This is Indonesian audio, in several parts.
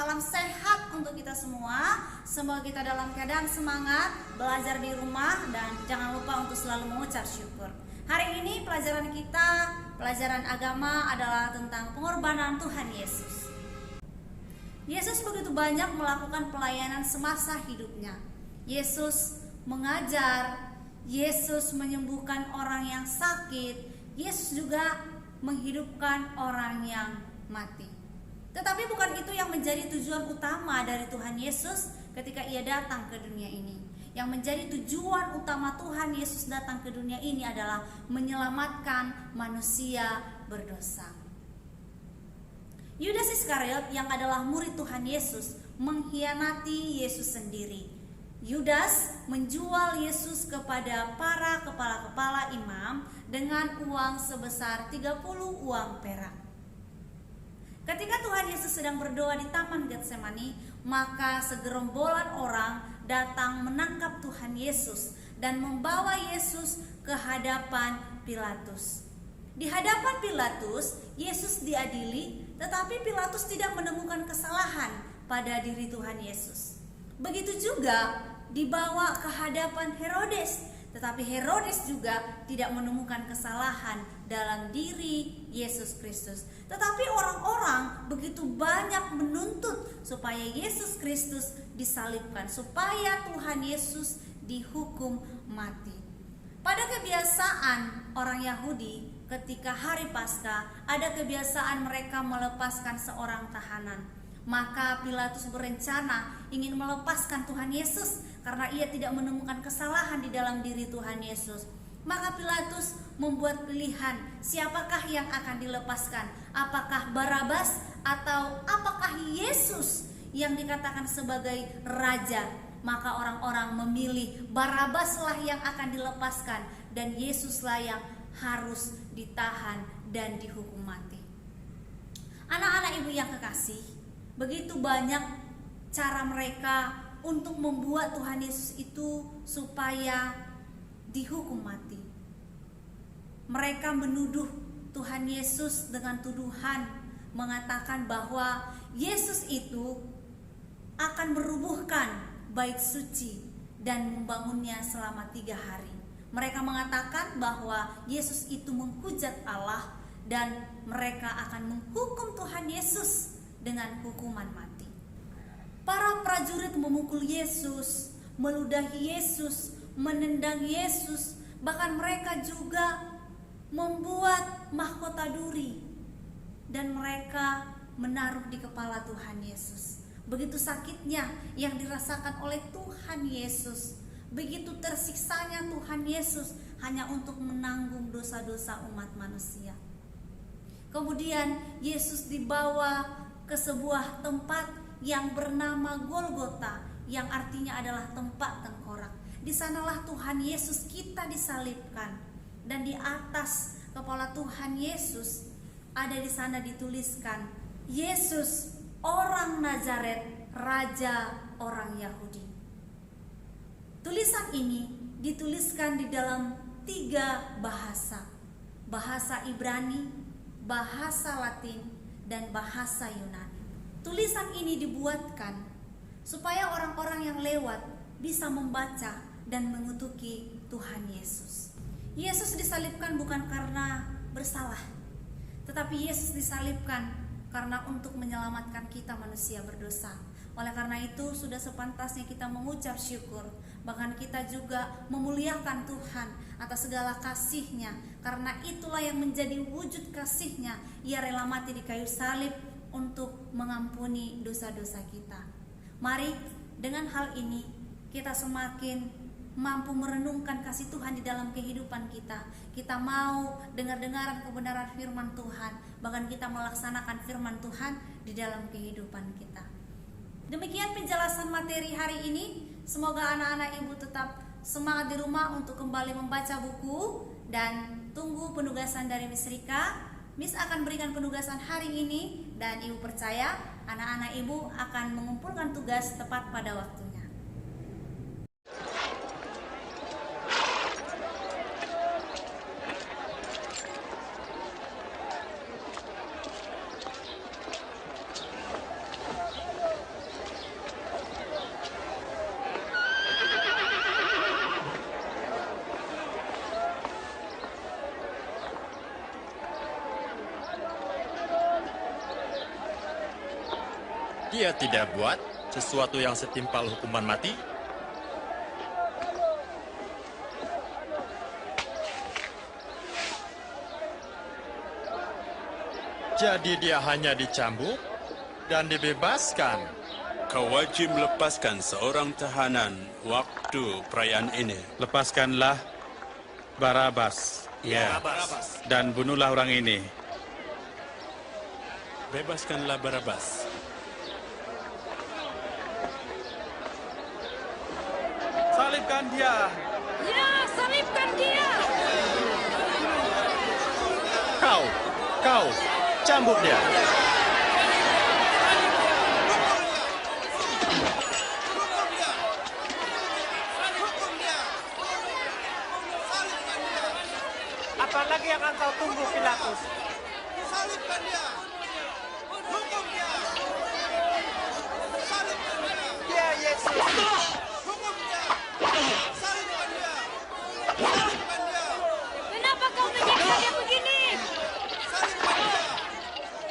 salam sehat untuk kita semua. Semoga kita dalam keadaan semangat belajar di rumah dan jangan lupa untuk selalu mengucap syukur. Hari ini pelajaran kita, pelajaran agama adalah tentang pengorbanan Tuhan Yesus. Yesus begitu banyak melakukan pelayanan semasa hidupnya. Yesus mengajar, Yesus menyembuhkan orang yang sakit, Yesus juga menghidupkan orang yang mati. Tetapi bukan itu yang menjadi tujuan utama dari Tuhan Yesus ketika ia datang ke dunia ini. Yang menjadi tujuan utama Tuhan Yesus datang ke dunia ini adalah menyelamatkan manusia berdosa. Yudas Iskariot yang adalah murid Tuhan Yesus mengkhianati Yesus sendiri. Yudas menjual Yesus kepada para kepala-kepala imam dengan uang sebesar 30 uang perak. Ketika Tuhan Yesus sedang berdoa di Taman Getsemani, maka segerombolan orang datang menangkap Tuhan Yesus dan membawa Yesus ke hadapan Pilatus. Di hadapan Pilatus, Yesus diadili, tetapi Pilatus tidak menemukan kesalahan pada diri Tuhan Yesus. Begitu juga dibawa ke hadapan Herodes, tetapi Herodes juga tidak menemukan kesalahan dalam diri Yesus Kristus. Tetapi orang-orang begitu banyak menuntut supaya Yesus Kristus disalibkan, supaya Tuhan Yesus dihukum mati. Pada kebiasaan orang Yahudi ketika hari Paskah, ada kebiasaan mereka melepaskan seorang tahanan. Maka Pilatus berencana ingin melepaskan Tuhan Yesus karena ia tidak menemukan kesalahan di dalam diri Tuhan Yesus. Maka Pilatus membuat pilihan, siapakah yang akan dilepaskan? Apakah Barabas atau apakah Yesus yang dikatakan sebagai raja? Maka orang-orang memilih Barabaslah yang akan dilepaskan dan Yesuslah yang harus ditahan dan dihukum mati. Anak-anak ibu yang kekasih, begitu banyak cara mereka untuk membuat Tuhan Yesus itu supaya dihukum mati. Mereka menuduh Tuhan Yesus dengan tuduhan, mengatakan bahwa Yesus itu akan merubuhkan bait suci dan membangunnya selama 3 hari. Mereka mengatakan bahwa Yesus itu menghujat Allah dan mereka akan menghukum Tuhan Yesus dengan hukuman mati. Para prajurit memukul Yesus, meludahi Yesus, menendang Yesus, bahkan mereka juga membuat mahkota duri dan mereka menaruh di kepala Tuhan Yesus. Begitu sakitnya yang dirasakan oleh Tuhan Yesus, begitu tersiksanya Tuhan Yesus hanya untuk menanggung dosa-dosa umat manusia. Kemudian Yesus dibawa ke sebuah tempat yang bernama Golgota, yang artinya adalah tempat tengkorak. Di sanalah Tuhan Yesus kita disalibkan, dan di atas kepala Tuhan Yesus ada di sana dituliskan, Yesus orang Nazaret, Raja orang Yahudi. Tulisan ini dituliskan di dalam 3 bahasa, bahasa Ibrani, bahasa Latin, dan bahasa Yunani. Tulisan ini dibuatkan supaya orang-orang yang lewat bisa membaca dan mengutuki Tuhan Yesus. Yesus disalibkan bukan karena bersalah, tetapi Yesus disalibkan karena untuk menyelamatkan kita manusia berdosa. Oleh karena itu sudah sepantasnya kita mengucap syukur, bahkan kita juga memuliakan Tuhan atas segala kasih-Nya, karena itulah yang menjadi wujud kasih-Nya. Ia rela mati di kayu salib untuk mengampuni dosa-dosa kita. Mari dengan hal ini kita semakin mampu merenungkan kasih Tuhan di dalam kehidupan kita. Kita mau dengar-dengaran kebenaran firman Tuhan, bahkan kita melaksanakan firman Tuhan di dalam kehidupan kita. Demikian penjelasan materi hari ini. Semoga anak-anak ibu tetap semangat di rumah untuk kembali membaca buku dan tunggu penugasan dari Miss Rika. Miss akan berikan penugasan hari ini dan ibu percaya anak-anak ibu akan mengumpulkan tugas tepat pada waktunya. Dia tidak buat sesuatu yang setimpal hukuman mati. Jadi dia hanya dicambuk dan dibebaskan. Kau wajib melepaskan seorang tahanan waktu perayaan ini. Lepaskanlah Barabas. Ya. Dan bunuhlah orang ini. Bebaskanlah Barabas. Salibkan dia. Ya, salibkan dia. Kau, cambuk dia. Apalagi yang akan kau tunggu, Pilatus? Salibkan dia. Hukum dia. Salibkan dia. Ya, Yesus. Hukum dia. Salibkan dia. Salibkan dia. Kenapa kau menyiksa dia begini? Salibkan dia.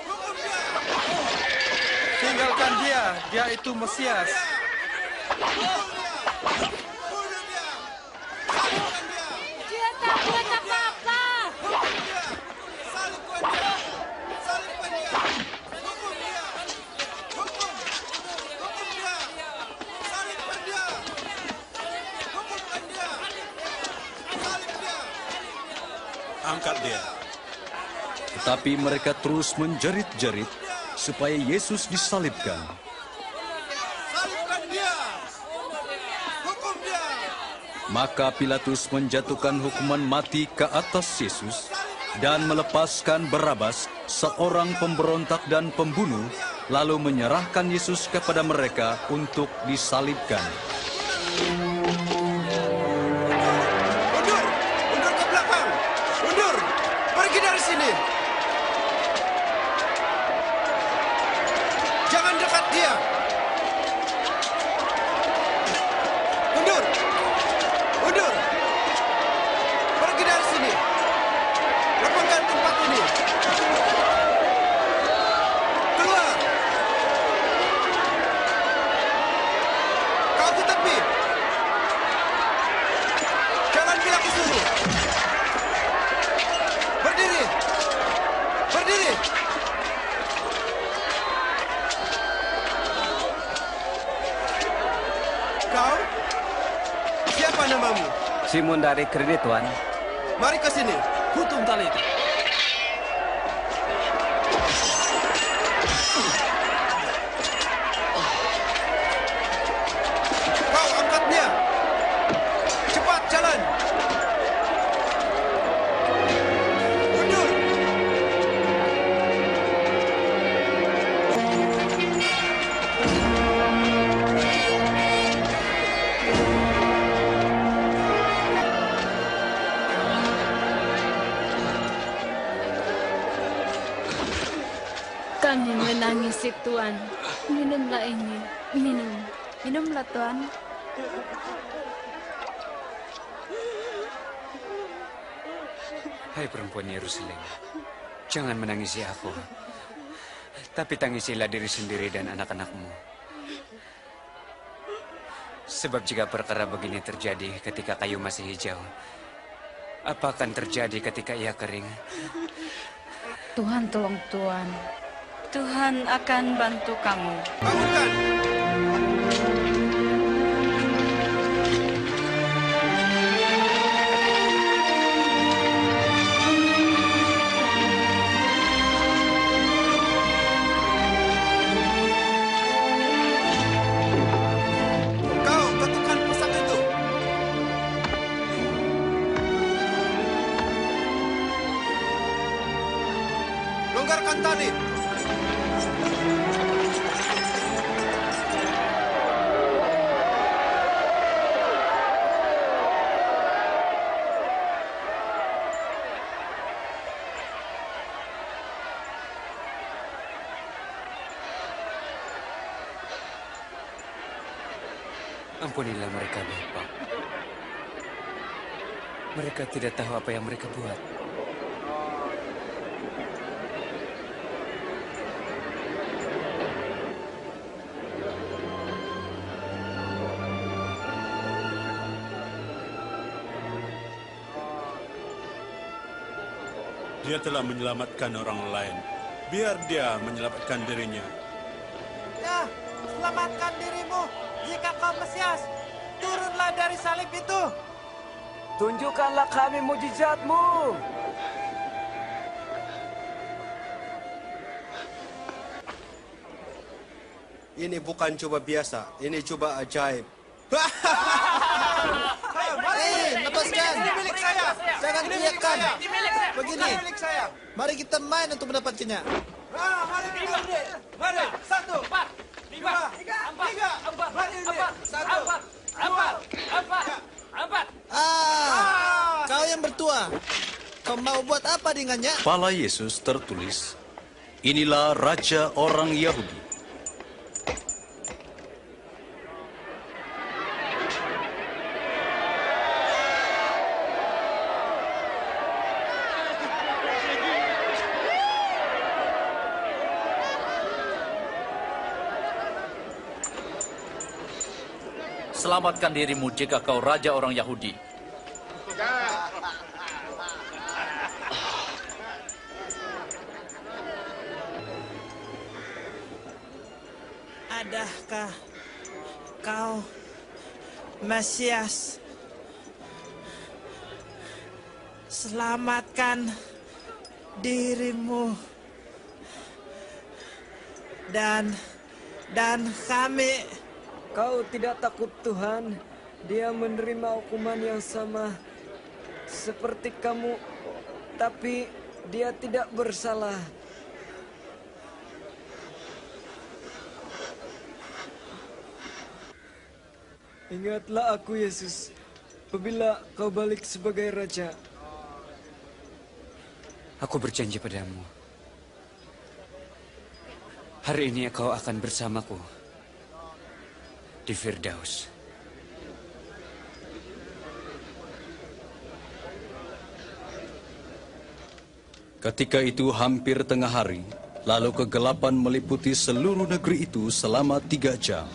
Hukum dia. Tinggalkan dia. Dia itu Mesias. Hukum dia. Bunuh dia. Salibkan dia. Dia tak buat apa-apa. Hukum dia. Salibkan dia. Salibkan dia. Hukum dia. Hukum. Hukum dia. Salibkan dia. Hukumkan dia. Salib dia. Angkat dia. Tetapi mereka terus menjerit-jerit supaya Yesus disalibkan. Salibkan dia. Hukum dia. Maka Pilatus menjatuhkan hukuman mati ke atas Yesus dan melepaskan Barabas, seorang pemberontak dan pembunuh, lalu menyerahkan Yesus kepada mereka untuk disalibkan. Mundur. Mundur ke belakang. Mundur. Pergi dari sini. Jangan dekat dia. Mundur. Mundur. Pergi dari sini. Lapangkan tempat ini. Keluar. Kau ke tepi. Jangan bilang aku suruh. Berdiri. Berdiri. Kau? Siapa namamu? Simon dari Kredit, Tuan. Mari ke sini. Kutung tali itu. Kau angkat dia. Cepat jalan. Mundur. Kami menangisi, Tuan. Minumlah ini. Minum. Minumlah, Tuan. Hai perempuan Yerusalem, jangan menangisi aku, tapi tangisilah diri sendiri dan anak-anakmu. Sebab jika perkara begini terjadi ketika kayu masih hijau, apa akan terjadi ketika ia kering? Tuhan tolong Tuan. Tuhan akan bantu kamu. Bangunkan. Kau ketukkan pusaka itu. Longgarkan tali. Ampunilah mereka, Bapa. Mereka tidak tahu apa yang mereka buat. Dia telah menyelamatkan orang lain. Biar dia menyelamatkan dirinya. Ya, selamatkan dirimu. Jika kau Mesias, turunlah dari salib itu. Tunjukkanlah kami mujizat-Mu. Ini bukan coba biasa, ini coba ajaib. Lepaskan. Ini milik saya. Jangan teriakkan. Begini, Milik saya. mari kita main untuk mendapatkannya. Mari kita. Mari. 1, 4, 5, 3, 4. Mari ini. 1, 4. Kau yang bertua. Kau mau buat apa dengannya? Kepala Yesus tertulis, "Inilah Raja orang Yahudi." Selamatkan dirimu jika kau raja orang Yahudi. Adakah kau Mesias? Selamatkan dirimu dan kami. Kau tidak takut Tuhan, Dia menerima hukuman yang sama seperti kamu, tapi Dia tidak bersalah. Ingatlah aku, Yesus, apabila kau balik sebagai Raja. Aku berjanji padamu, hari ini kau akan bersamaku di Firdaus. Ketika itu hampir tengah hari, lalu kegelapan meliputi seluruh negeri itu selama 3 jam.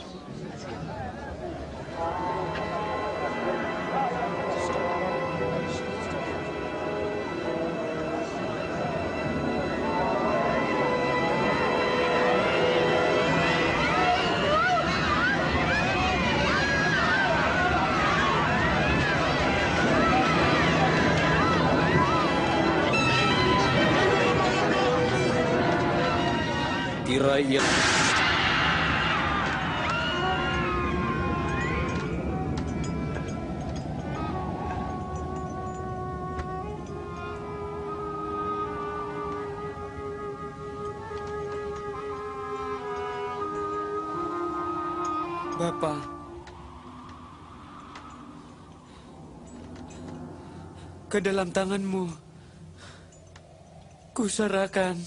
Kira ia Bapa, ke dalam tangan-Mu kuserahkan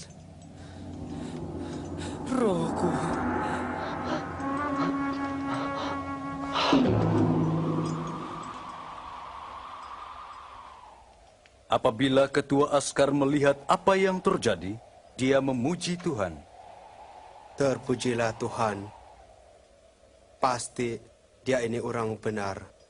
rohku. Apabila ketua askar melihat apa yang terjadi, dia memuji Tuhan. Terpujilah Tuhan. Pasti dia ini orang benar.